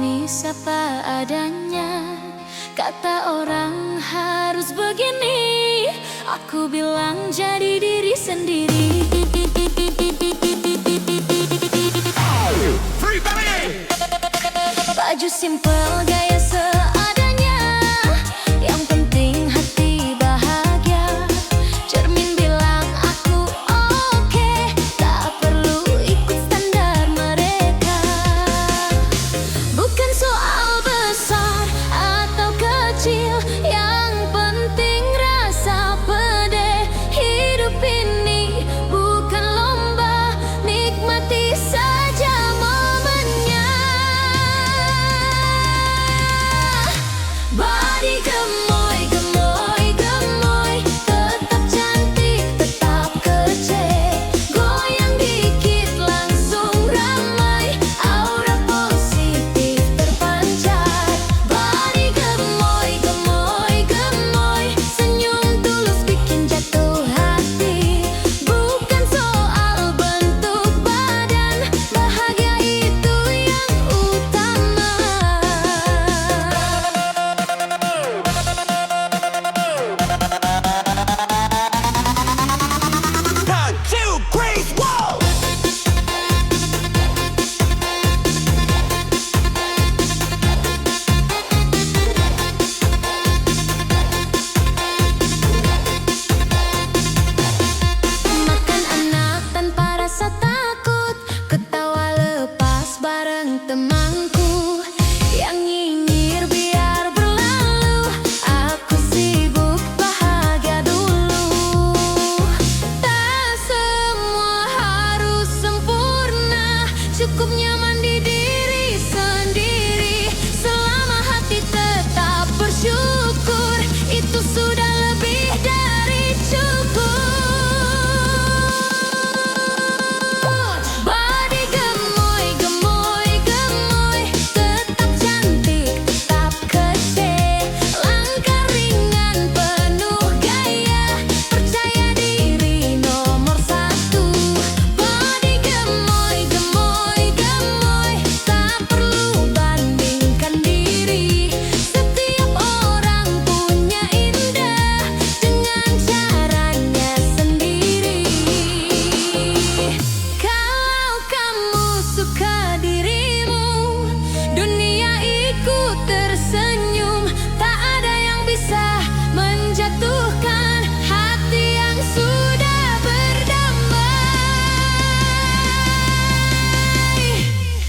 ini siapa adanya. Kata orang harus begini, aku bilang jadi diri sendiri. Baju simple, gaya seadanya, yang penting hati bahagia. Cermin bilang aku oke, tak perlu ikut standar mereka. Bukan soal besar atau kecil, yang penting rasa pede. Hidup ini bukan lomba, nikmati saja momennya. Body gemoy, gemoy, gemoy, tetap cantik, tetap kece. Goyang dikit langsung ramai, aura positif terpancar. Body gemoy, gemoy, gemoy, senyum tulus bikin jatuh hati. Bukan soal bentuk badan, bahagia itu yang utama. One, two, grease, whoa! Makan enak tanpa rasa takut, ketawa lepas bareng temanku. Yang nyinyir biar berlalu, aku sibuk bahagia dulu. Tak semua harus sempurna, cukup nyaman di diri sendiri. Selama hati tetap bersyukur, itu sudah lebih dari cukup. Body gemoy, gemoy, gemoy, tetap cantik, tetap kece. Langkah ringan penuh gaya, percaya diri nomor satu. Body gemoy, gemoy, gemoy, tak perlu bandingkan diri. Setiap orang punya indah dengan caranya sendiri. Kalau kamu suka dirimu, dunia ikut tersenyum. Tak ada yang bisa menjatuhkan hati yang sudah berdamai.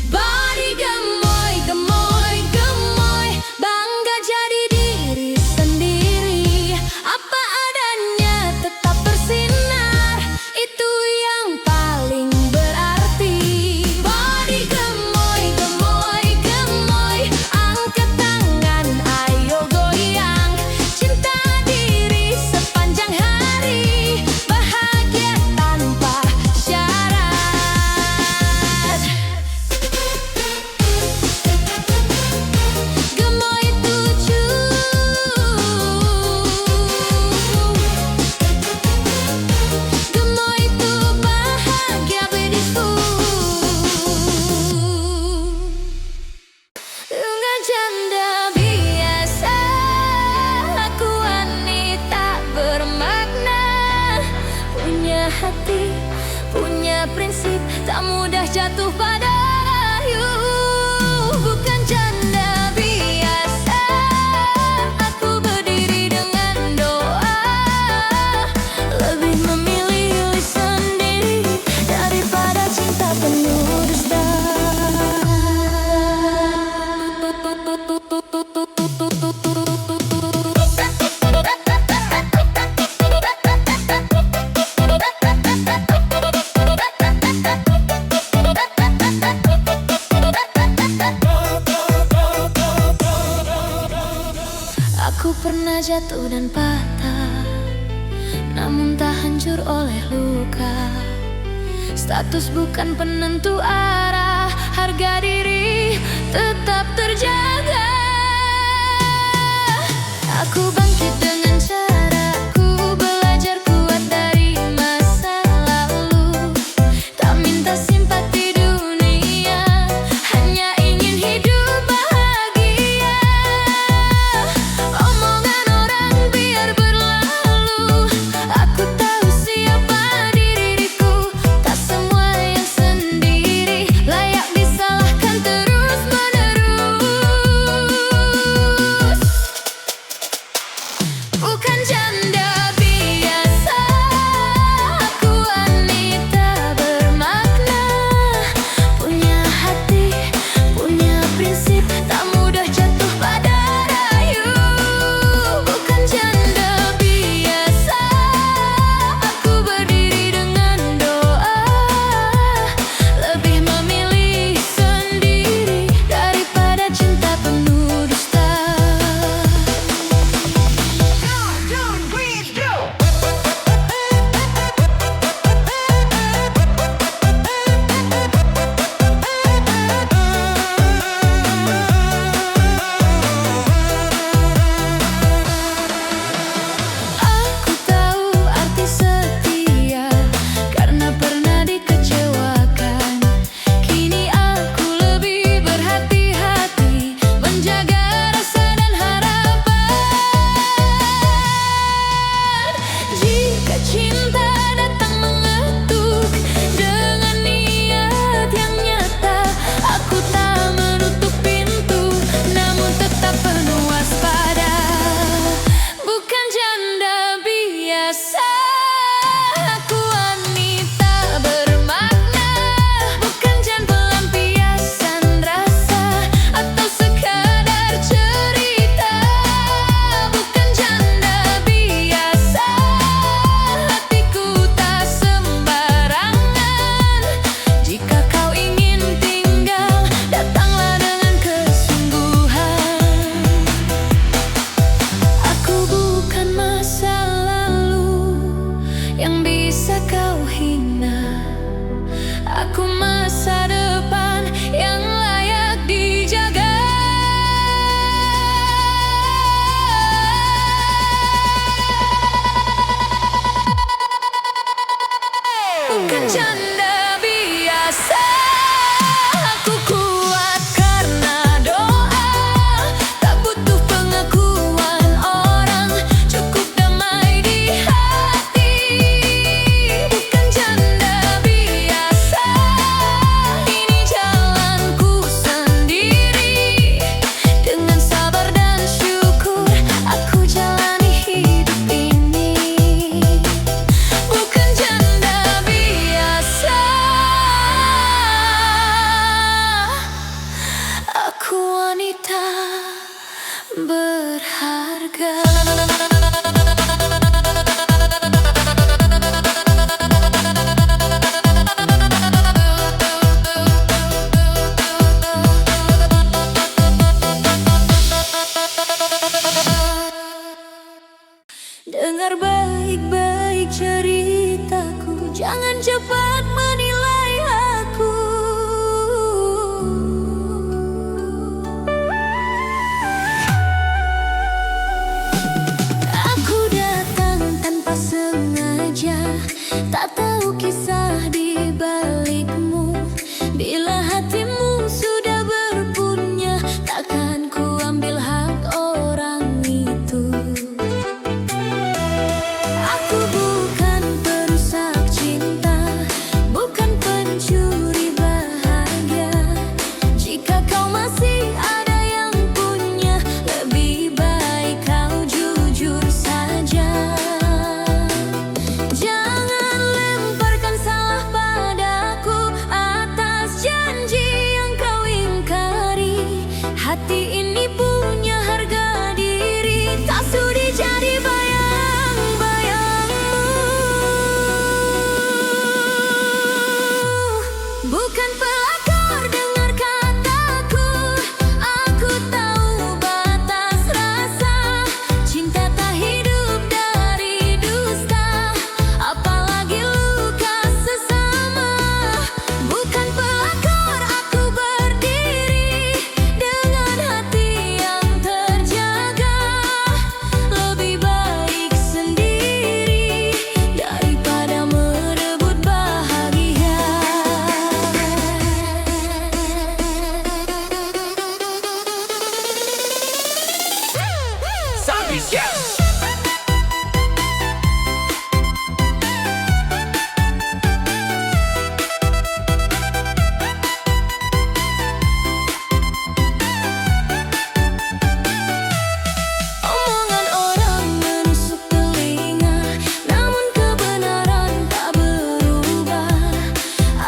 Body gemoy, gemoy, gemoy, bangga jadi diri sendiri. Apa adanya tetap bersinar, itu yang paling berarti. Body gemoy, gemoy, gemoy, angkat tangan ayo goyang. Cinta diri sepanjang hari, bahagia tanpa syarat. Gemoy tujuh, gemoy itu bahagia beautiful. Enggak janda biasa, aku wanita bermakna. Punya hati, punya prinsip, tak mudah jatuh pada layu. Bukan janda biasa, aku berdiri dengan doa. Lebih memilih sendiri daripada cinta penuh dusta. Aku pernah jatuh dan patah, namun tak hancur oleh luka. Status bukan penentu arah, harga diri tetap terjaga. Aku bangkit dengan caraku, belajar kuat dari masa lalu. Tak minta simpati dunia, hanya ingin hidup bahagia. berharga. Dengar baik-baik ceritaku, jangan cepat menilai aku. Aku datang tanpa sengaja, tak tahu kisah di balikmu. Bila hatimu sudah berpunya, takkan ku ambil hak orang itu. Aku bukan perusak cinta, bukan pencuri bahagia. Jika kau masih ada yang punya, lebih baik kau jujur saja. Jangan lemparkan salah padaku atas janji yang kau ingkari. Hati ini punya harga diri, tak sudi jadi bukan pelakor, dengar kataku. Aku tahu batas rasa. Cinta tak hidup dari dusta, apalagi luka sesama. Bukan pelakor, aku berdiri dengan hati yang terjaga. Lebih baik sendiri daripada merebut bahagia. Zombies, yes! Omongan orang menusuk telinga, namun kebenaran tak berubah.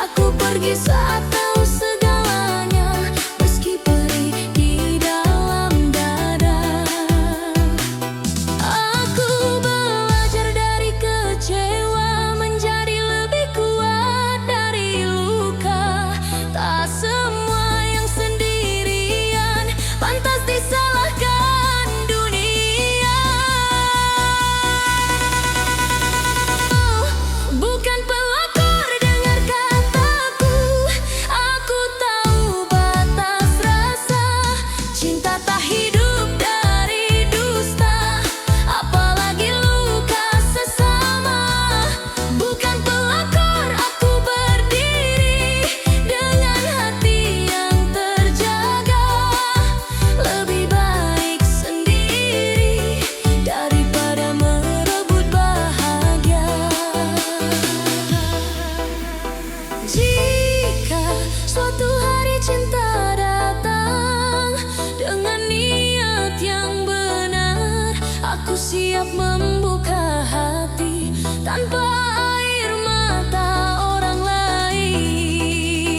Aku pergi saat tahu segalanya, meski perih di dalam dada. Aku belajar dari kecewa, menjadi lebih kuat dari luka. Tak semua yang sendirian pantas disalahkan dunia. Bukan pelakor, dengar kataku. Aku tahu batas rasa. Cinta tak hidup dari dusta, apalagi luka sesama. Bukan pelakor, aku berdiri dengan hati yang terjaga. Lebih baik sendiri daripada merebut bahagia. Jika suatu hari cinta datang dengan niat yang benar, aku siap membuka hati tanpa air mata orang lain.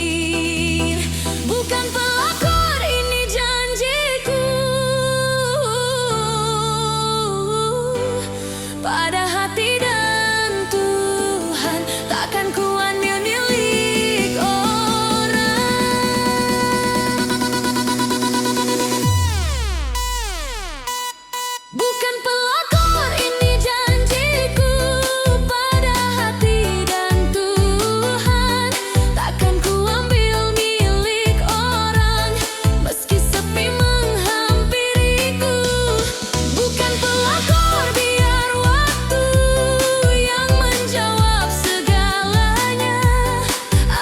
Bukan pelakor, ini janjiku pada hati dan Tuhan. Takkan ku ambil milik orang. Bukan pelakor, ini janjiku pada hati dan Tuhan. Takkan ku ambil milik orang, meski sepi menghampiriku. Bukan pelakor, biar waktu yang menjawab segalanya.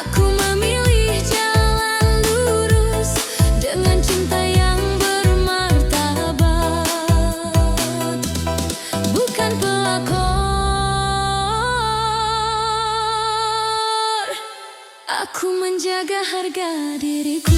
Aku memilih jalan lurus dengan cinta yang bermartabat. Bukan pelakor, aku menjaga harga diriku.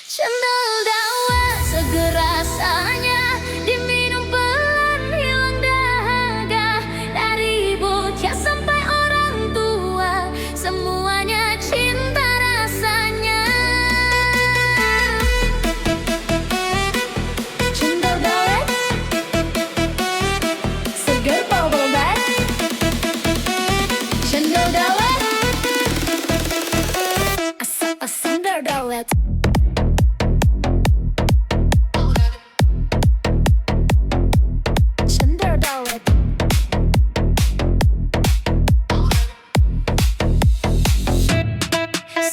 Cendol dawet seger rasanya diminum pelan, hilang dahaga. Dari bocah sampai orang tua, semuanya cinta rasanya. Cendol dawet, seger bubble bath. Cendol dawet, cendol dawet. Cendol dawet.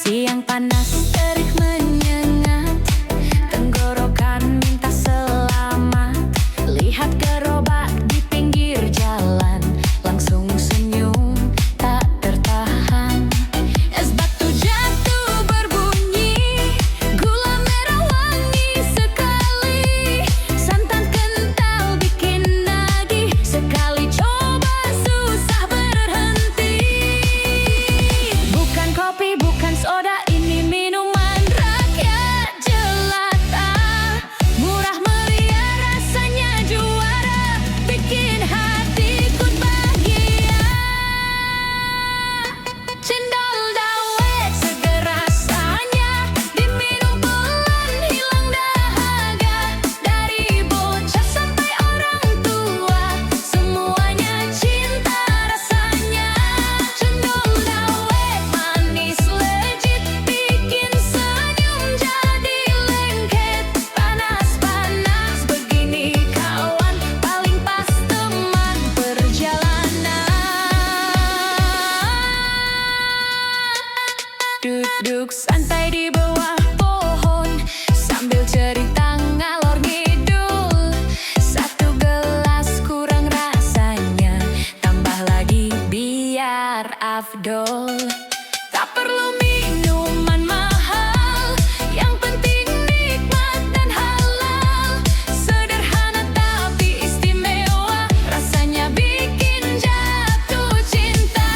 Siang panas, terik menyengat, tenggorokan minta selamat. Lihat gerobak di pinggir jalan, langsung senyum tak tertahan. Es batu jatuh berbunyi, gula merah wangi sekali. Santan kental bikin nagih, sekali coba susah berhenti. Bukan kopi, bukan soda, ini minuman rakyat jelata. Murah meriah, rasanya juara, bikin hati ikut bahagia. Cendol dawet, seger rasanya diminum pelan, hilang dahaga. Dari bocah sampai orang tua, semuanya cinta rasanya. Cendol dawet manis legit, bikin senyum jadi lengket. Panas-panas begini kawan, paling pas teman perjalanan. Duduk santai di bawah pohon, sambil cerita ngalor ngidul. Satu gelas kurang rasanya, tambah lagi biar afdol. Tak perlu minuman mahal, yang penting nikmat dan halal. Sederhana tapi istimewa, rasanya bikin jatuh cinta.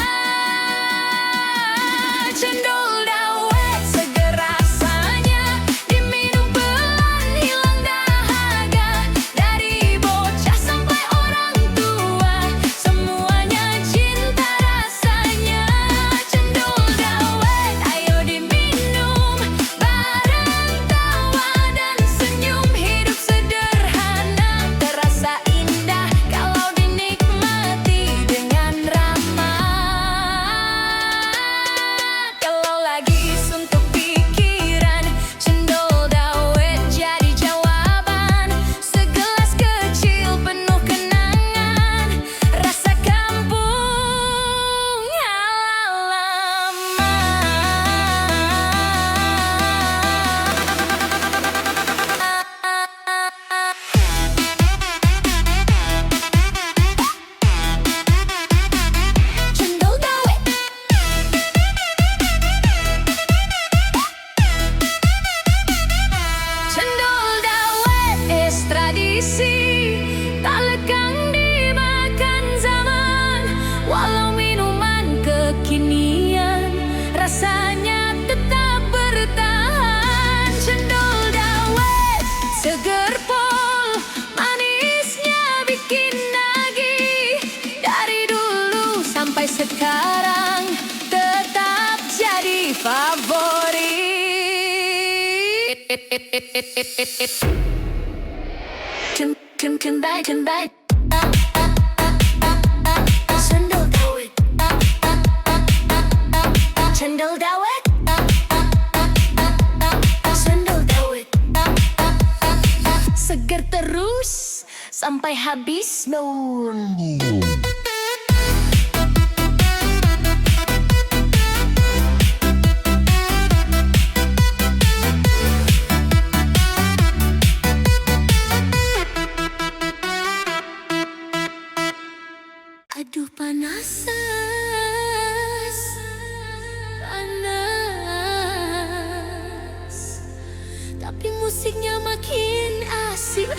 Cendol dawet, seger rasanya diminum pelan, hilang dahaga. Dari bocah sampai orang tua, semuanya cinta rasanya. Cendol dawet, ayo diminum bareng tawa dan senyum. Hidup sederhana terasa indah kalau dinikmati dengan ramah. Kalau lagi suntuk pikiran, cendol dawet jadi jawaban. Segelas kecil penuh kenangan, rasa kampung halaman. Cendol dawet, cendol dawet es tradisi, tak lekang dimakan zaman. Walau minuman kekinian, rasanya tetap bertahan. Cendol dawet, seger pol, manisnya bikin nagih. Dari dulu sampai sekarang, tetap jadi favorit. Kendai, kendai. Cendol dawet, cendol dawet, cendol dawet. Seger terus sampai habis nun. Aduh panas, panas, tapi musiknya makin asik.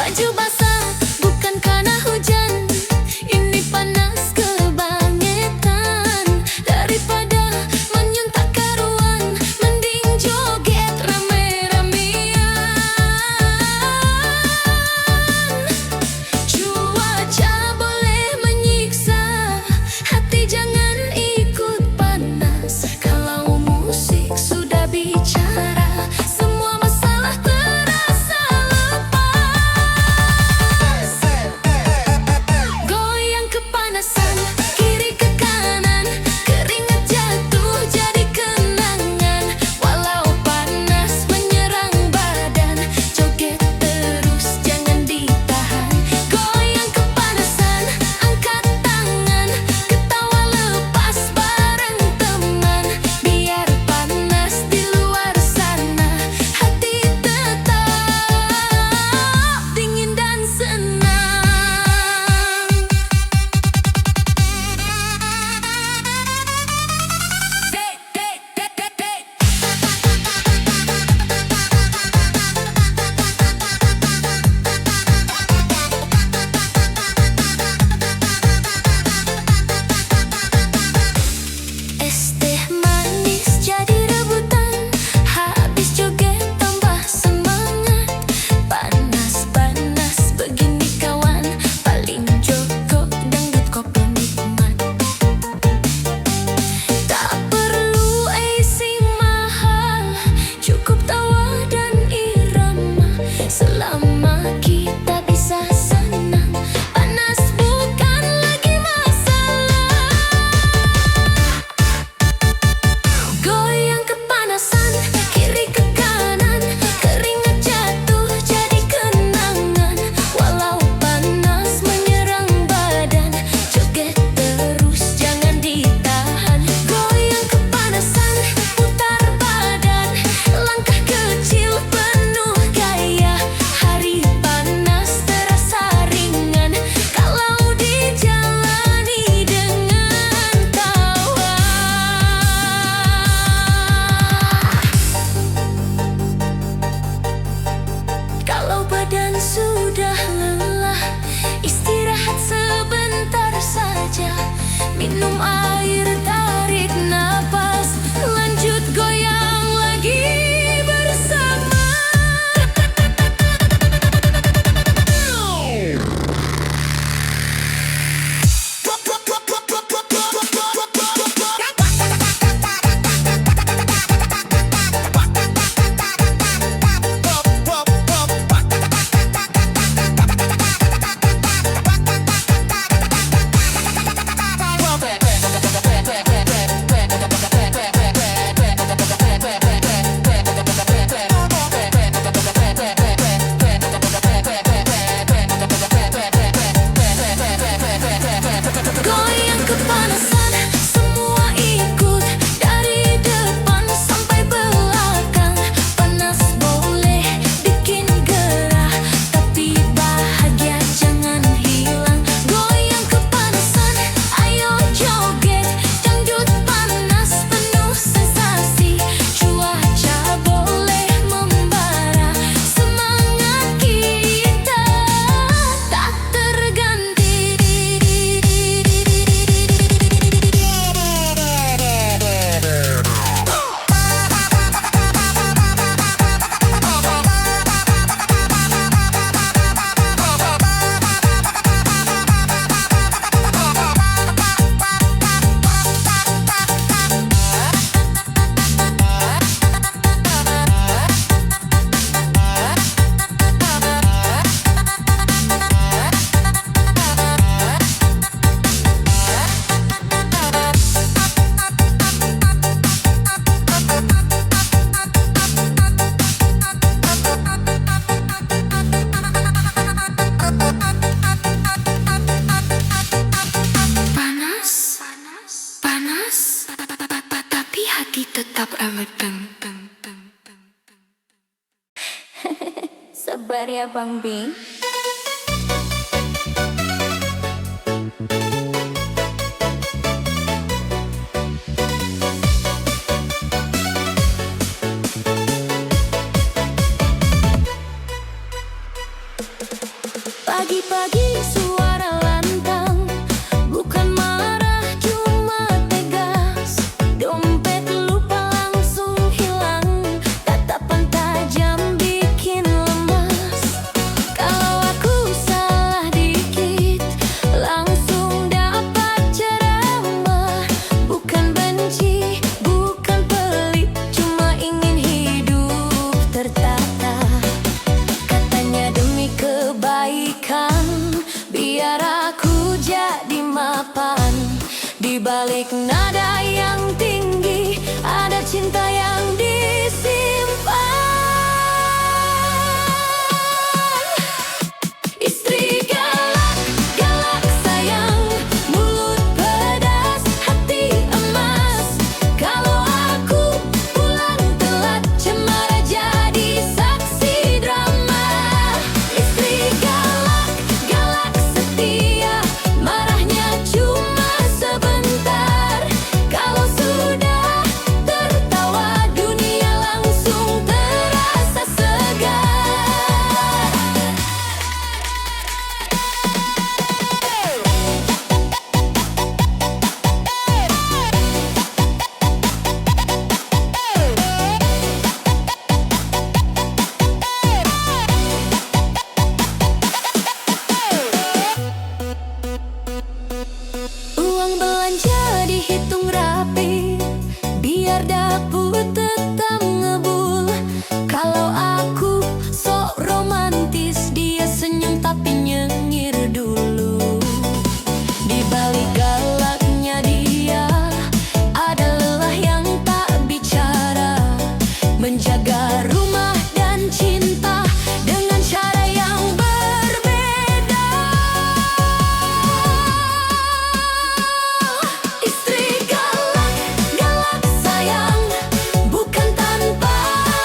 Baju basah bukan karena hujan, ini panas kebangetan. Daripada menyuntak karuan, mending joget rame-ramean. Cuaca boleh menyiksa, hati jangan ikut panas. Kalau musik sudah bicara, semua masalah terasa lepas. Goyang kepanasan, kiri ke kanan, keringat jatuh jadi kenangan. Walau panas menyerang badan, joget terus jangan ditahan. Goyang kepanasan, angkat tangan, ketawa lepas bareng teman. Biar panas di luar sana, hati tetap dingin dan senang. Es teh manis jadi rebutan, habis joget tambah semangat. Panas-panas begini kawan, paling joko dangdut koplo nikmat. Tak perlu AC mahal, cukup tawa dan irama. Selama kita bisa senang, panas bukan lagi masalah. Goyang kepanasan, kiri ke kanan, keringat jatuh jadi kenangan. Walau panas menyerang badan, joget terus jangan ditahan. Goyang kepanasan, putar badan, langkah kecil penuh gaya. Hari panas terasa ringan kalau dijalani dengan tawa. Kalau badan sudah lelah, istirahat sebentar saja. Minum air, tarik napas, lanjut goyang lagi bersama. Goyang kepanasan, semua ikut dari depan sampai belakang. Panas boleh bikin gerah, tapi bahagia jangan hilang. Goyang kepanasan, ayo joget, dangdut panas penuh sensasi. Cuaca boleh membara, semangat kita tak terganti. Panas, tapi hati tetap awet. Sabar ya Bang Bing. Pagi-pagi suara lantang, bukan marah cuma tegas. Dompet lupa langsung hilang, tatapan tajam bikin lemas. Kalau aku salah dikit, langsung dapat ceramah. Bukan benci, bukan pelit, cuma ingin hidup tertata. Katanya demi kebaikan, biar aku jadi mapan. Di balik nada yang tinggi, ada cinta yang disimpan. Istri galak, galak sayang, mulut pedas, hati emas. Kalau aku pulang telat, cemara jadi saksi drama. Istri galak, galak setia, marahnya cuma sebentar. Kalau sudah tertawa, dunia langsung terasa segar. Uang belanja dihitung rapi, biar dapur tetap ngebul. Kalau aku sok romantis, dia senyum tapi nyengir dulu. Di balik galaknya dia, ada lelah yang tak bicara. Menjaga rumah dan cinta dengan cara yang berbeda. Istri galak, galak sayang, bukan tanpa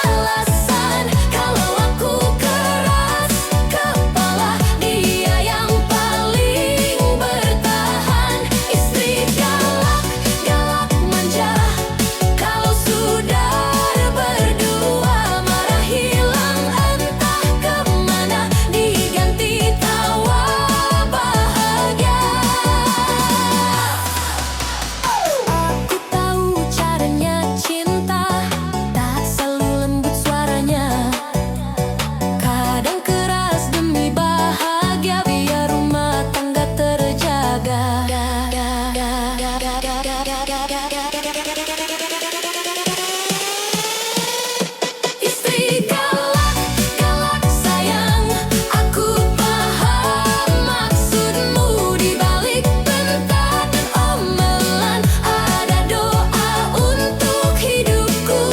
alasan. Kalau aku keras kepala, dia yang paling bertahan. Istri galak, galak manja, kalau sudah berdua, marah hilang entah kemana, diganti tawa bahagia. Aku tahu caranya cinta, tak selalu lembut suaranya. Kadang keras demi bahagia, biar rumah tangga terjaga. Istri galak, galak sayang, aku paham maksudmu. Di balik bentak dan omelan, ada doa untuk hidupku.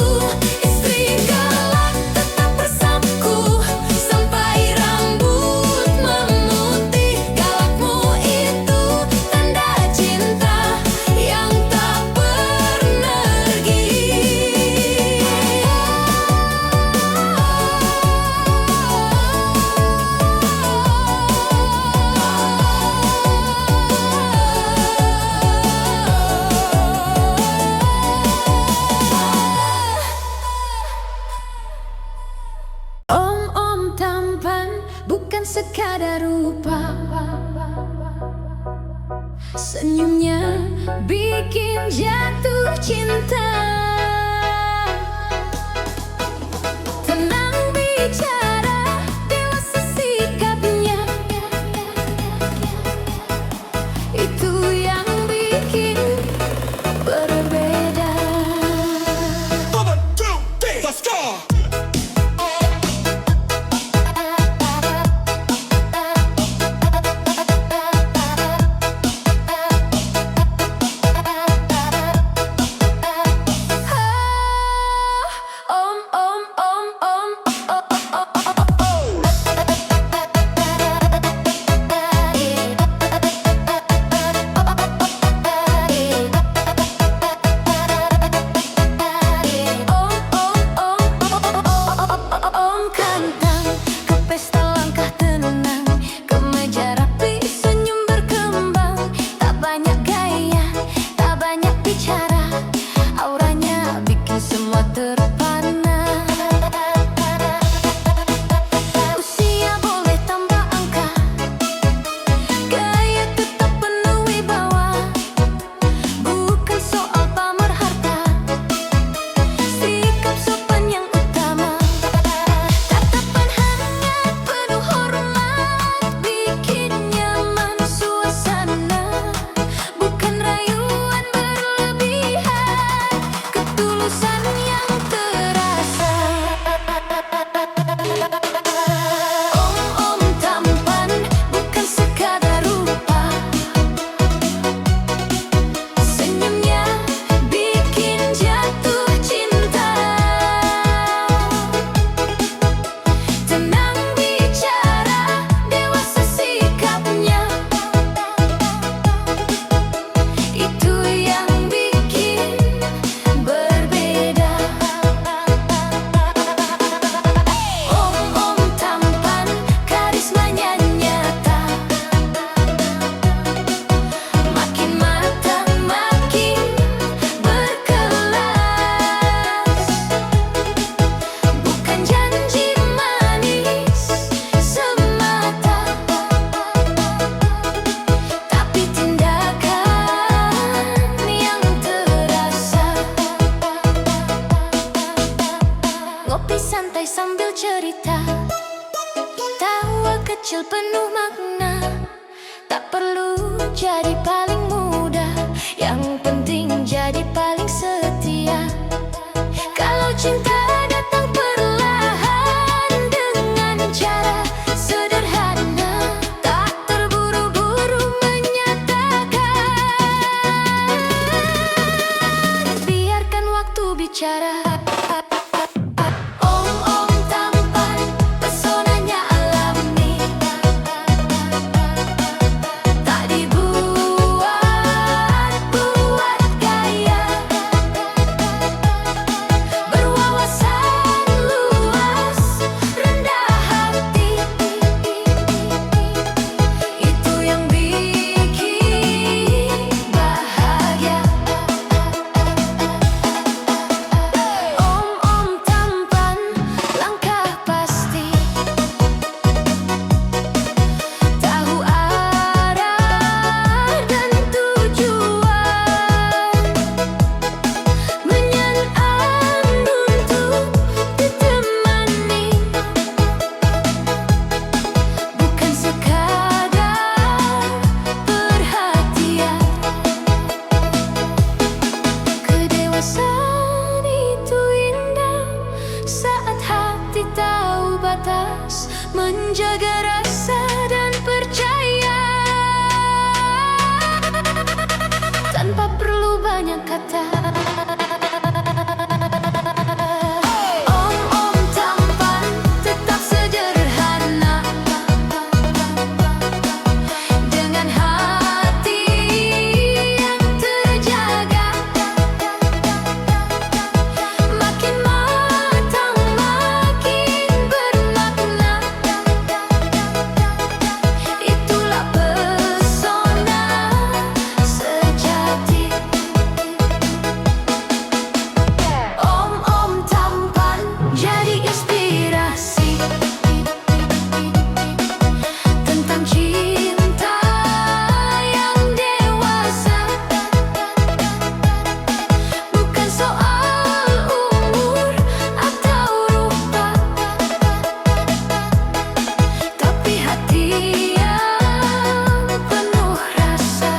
Istri galak tetap bersamaku, sampai rambut memutih. Galakmu itu tanda cinta yang tak pergi. Om-om tampan, bukan sekadar rupa. Senyumnya bikin jatuh cinta. Tenang bicara, dewasa sikapnya, itu yang bikin berbeda. 1, 2, 3, let's go. kecil penuh makna. Tak perlu jadi paling muda, yang penting jadi paling setia. Kalau cinta datang perlahan dengan cara sederhana, tak terburu-buru menyatakan. Biarkan waktu bicara. Om-om tampan, pesonanya alami, tak dibuat-buat gaya. Berwawasan luas, rendah hati, itu yang bikin bahagia. Om-om tampan, langkah pasti, tahu arah dan tujuan, menyenang untuk ditemani, bukan sekadar perhatian. Kedewasaan itu indah saat hati tahu batas, menjaga rasa dan percaya tanpa perlu banyak kata. Om-om tampan tetap sederhana, dengan hati yang terjaga. Makin matang, makin bermakna, itulah pesona sejati. Om-om tampan jadi inspirasi tentang cinta yang dewasa, bukan soal umur atau rupa, tapi hati yang penuh rasa.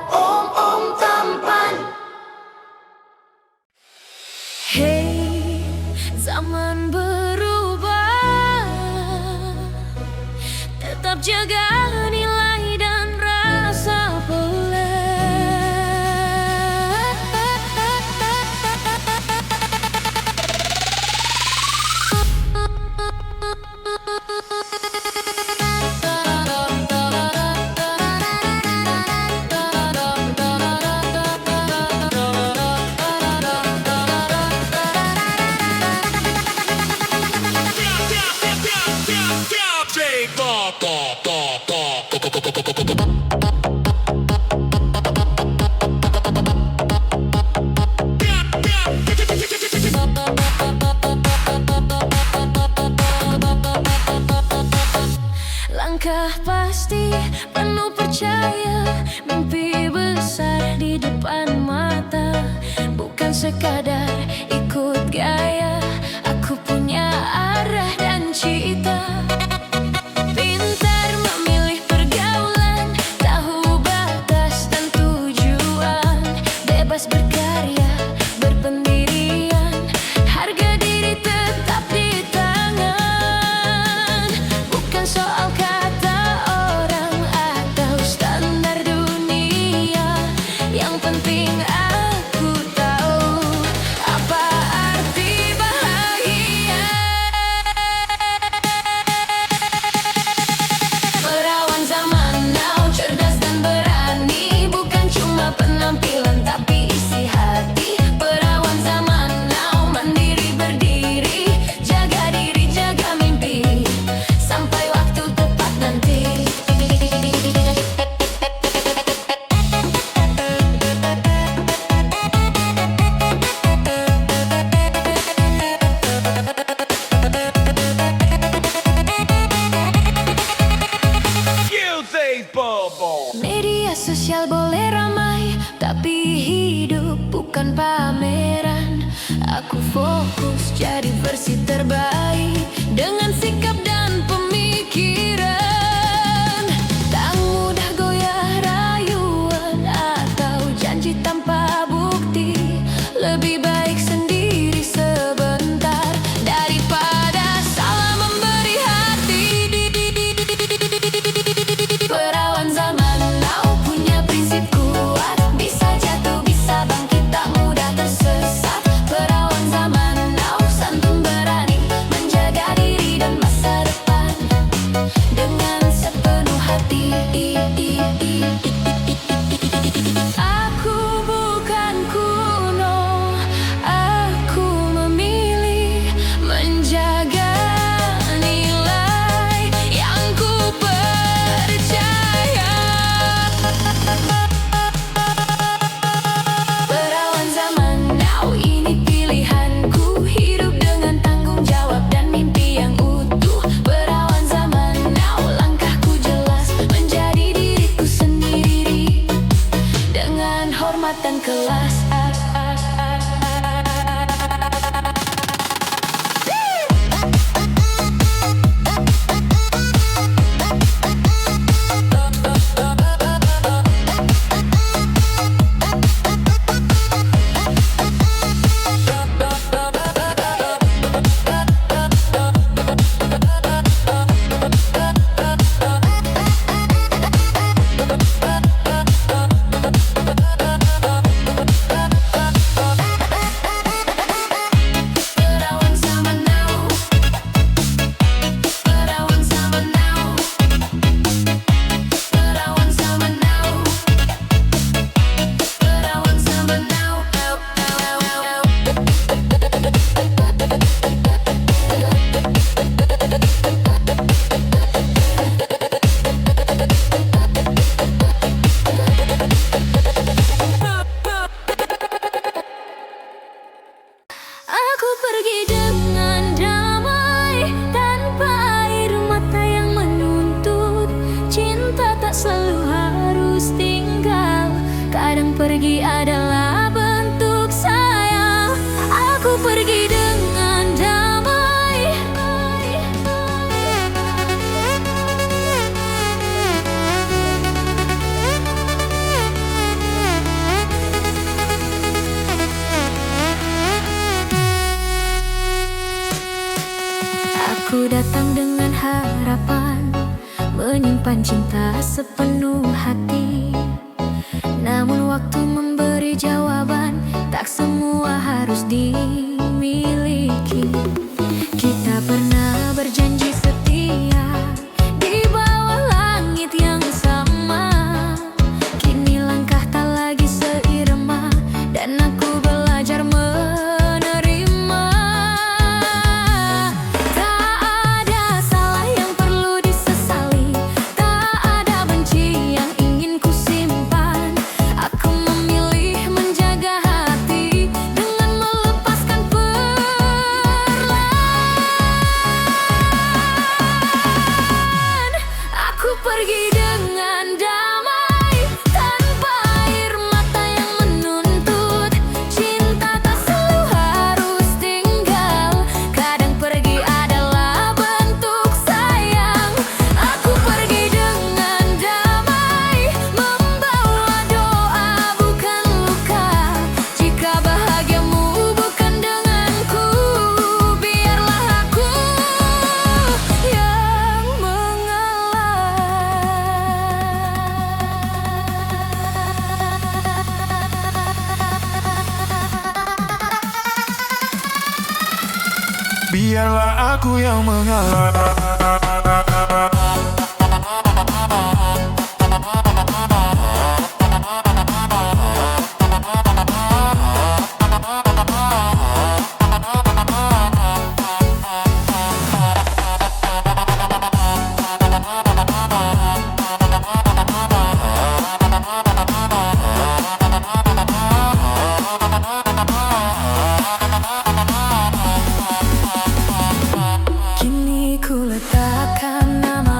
Om-om tampan. Hey, zaman berubah, tetap jaga nilai dan rasa Big ball, ball, ball, ball. fokus jadi versi terbaik dengan sikap dan pemikiran. Tak mudah goyah rayuan atau janji tanpa bukti. Lebih baik sendiri sebentar daripada salah memberi hati. Perawan zaman now punya prinsip kuat, bisa jatuh bisa bangkit tak mudah tersesat. Perawan zaman now santun berani menjaga diri dan masa depan dengan sepenuh hati. Aku bukan kuno, aku memilih menjaga nilai yang ku percaya. Perawan zaman now ini pilihanku, hidup dengan tanggung jawab dan mimpi yang utuh. Perawan zaman now langkahku jelas, menjadi diriku sendiri dengan hormat dan kelas. Perawan zaman now, perawan zaman now, perawan zaman now, perawan zaman now. Aku pergi dengan damai tanpa air mata yang menuntut. Cinta tak selalu harus tinggal, kadang pergi adalah bentuk sayang. Aku pergi dengan damai. Aku datang dengan harapan, menyimpan cinta sepenuh hati. Namun waktu memberi jawaban, tak semua harus dimiliki. Kita pernah berjanji setia di bawah langit yang sama. Kini langkah tak lagi seirama, dan aku belajar menerima. Tak ada salah yang perlu disesali, tak ada benci yang ingin ku simpan. Aku memilih menjaga hati dengan melepaskan perlahan. Aku pergi dengan damai tanpa air mata yang menuntut. Cinta tak selalu harus tinggal, kadang pergi adalah bentuk sayang. Aku pergi dengan damai, membawa doa bukan luka. Jika bahagiamu bukan denganku, biarlah aku yang Biarlah aku yang mengalah. Kini ku letakkan nama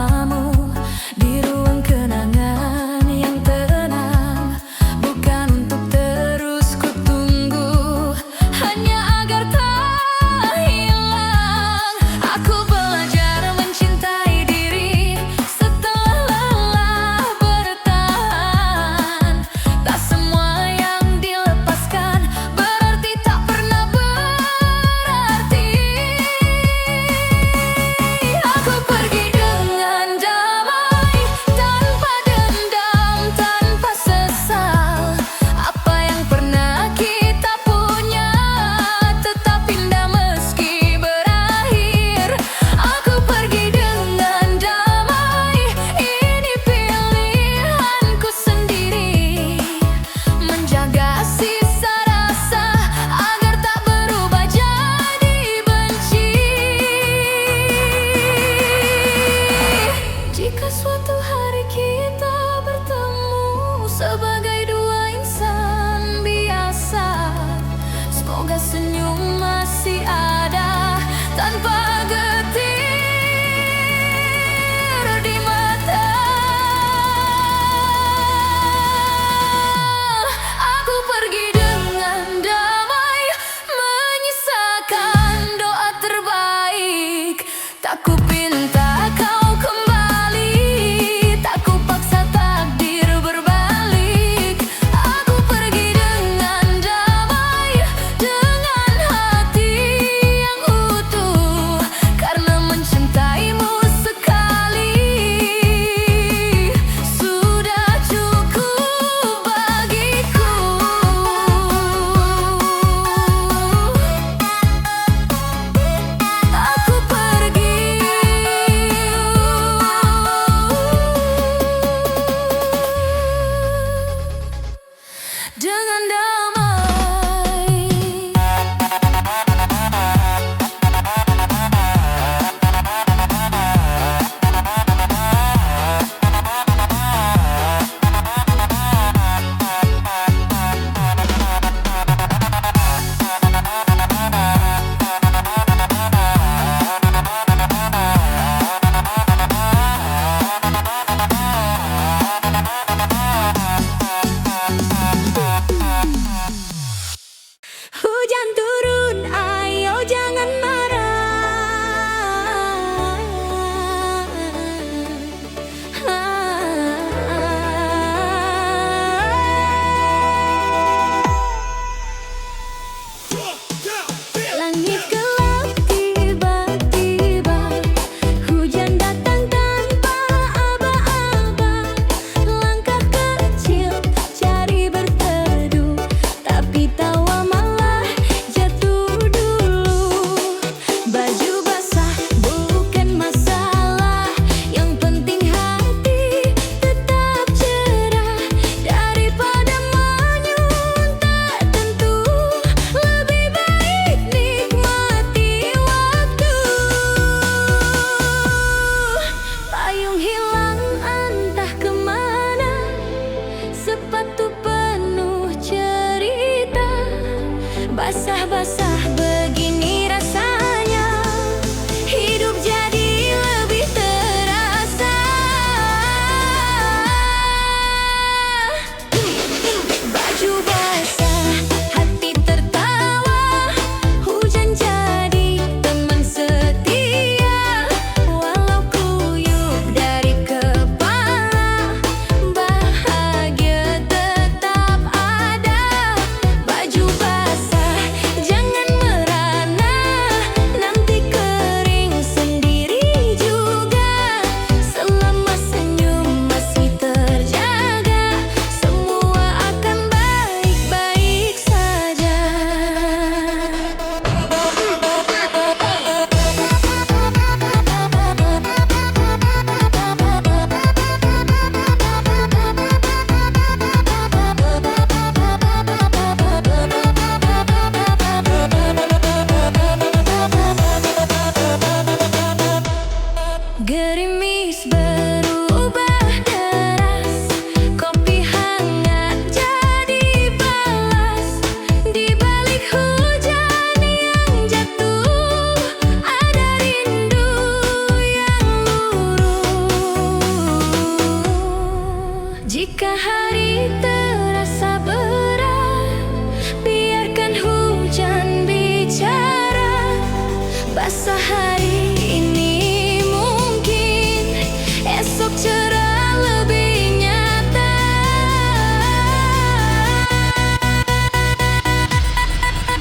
Basah hari ini mungkin esok cerah lebih nyata.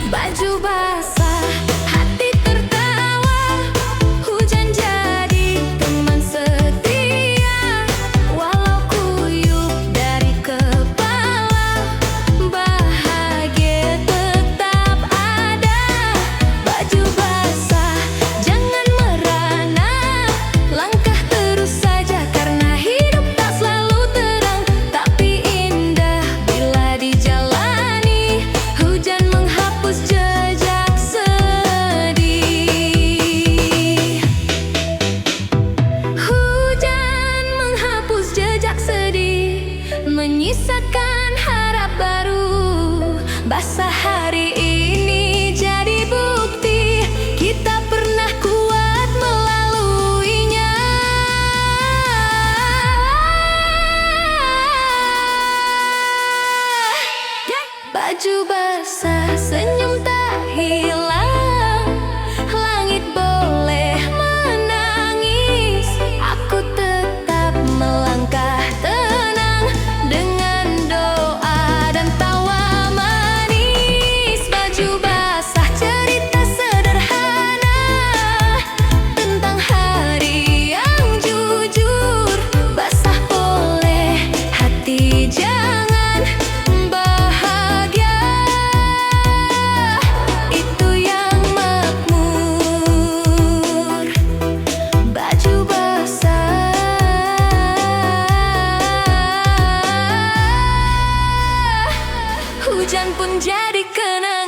Baju basah, hati tertawa, hujan jadi teman setia. Walau kuyup dari kepala, bahagia tetap ada. Baju basah, jangan merana, langkah terus saja karena hidup tak selalu terang, tapi indah bila dijalani. Hujan menghapus jejak sedih. Hujan menghapus jejak sedih, menyisakan harap baru. Basah hari ini jadi bukti kita pernah kuat melaluinya. Baju basah, senyum tak hilang, langit boleh menangis, aku tetap melangkah tenang dengan doa dan tawa manis. Baju basah, cerita sederhana tentang hari yang jujur. Basah boleh, hati jangan, bahagia itu yang makmur. Baju basah, hujan pun jadi kenangan.